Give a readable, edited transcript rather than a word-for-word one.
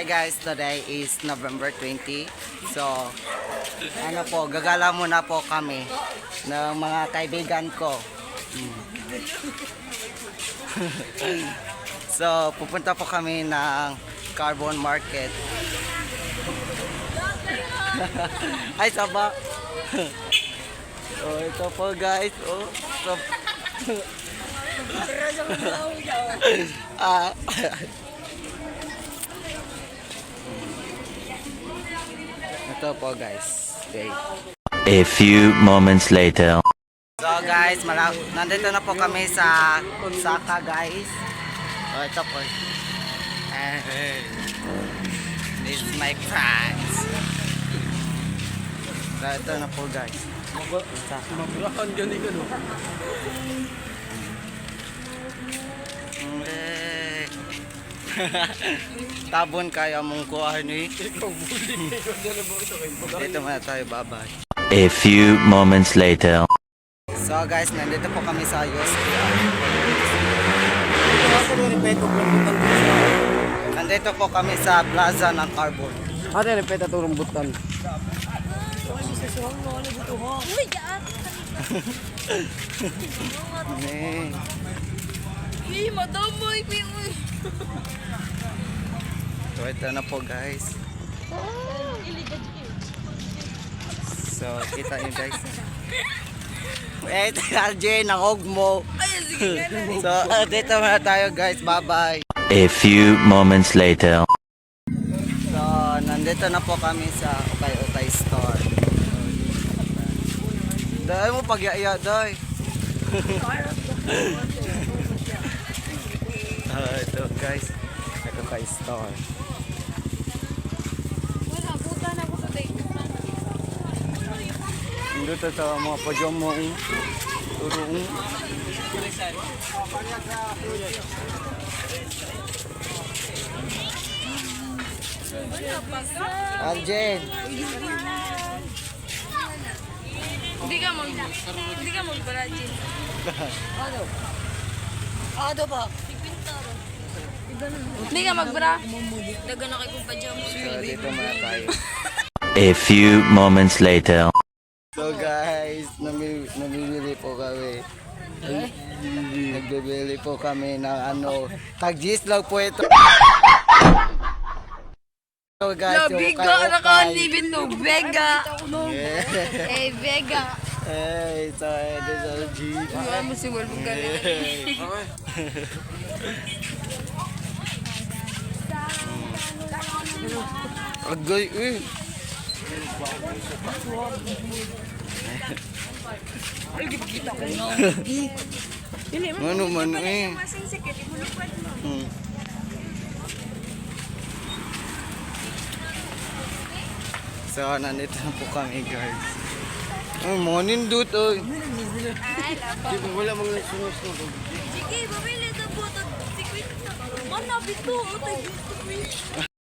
Hi guys, today is November 20. So, ano po, gagala muna po kami ng mga kaibigan ko. So, pupunta po kami ng Carbon Market. Ay, saba. Oh, ito po guys. Oh, so, ah, ito po guys. Okay. A few moments later. So guys, nandito na po kami sa Saka guys. So ito po. This is my friends. So ito na po guys. Mabrakan gani ka no? Tabon kaya mong kuha ni. Ikaw buli. Dito muna tayo, bye-bye. A few moments later. So guys, nandito po kami sa USTR. Nandito po kami sa plaza ng Carbon. Ate, repeta itong rambutan. Uy, jaat. Nee. Uy, madamoy, uy. So ito na po guys. So kita nyo guys. Wait, RJ, nangog mo. Ay, sige nga na. So dito muna tayo guys, bye bye. A few moments later. So nandito na po kami sa Okay Store. Dahil mo pag-iya, dahil. Ito guys, Okay Store. Wala, puta na ako sa day. Dito sa mga padyong mo turong. Arjen, Hindi ka mag-barajin. Ano ba? Hindi ka magbara. Dagan na kayo kung pajama. so dito muna tayo. A few moments later. So guys, namimili po kami. Nagbibili po kami ng ano, tag-gis lang po ito. So guys, yung Labiga, kay nakalibin to. Vega. Yeah. Eh, Vega. Hey, so this is G. Wala mo si Wolf galing. Agay eh. Ano man eh. Hmm. So, nandito na po kami guys. Ay, morning dude oy. Di ba wala mga sunod na? Sige, babili ito po. Mana, bito. Ito,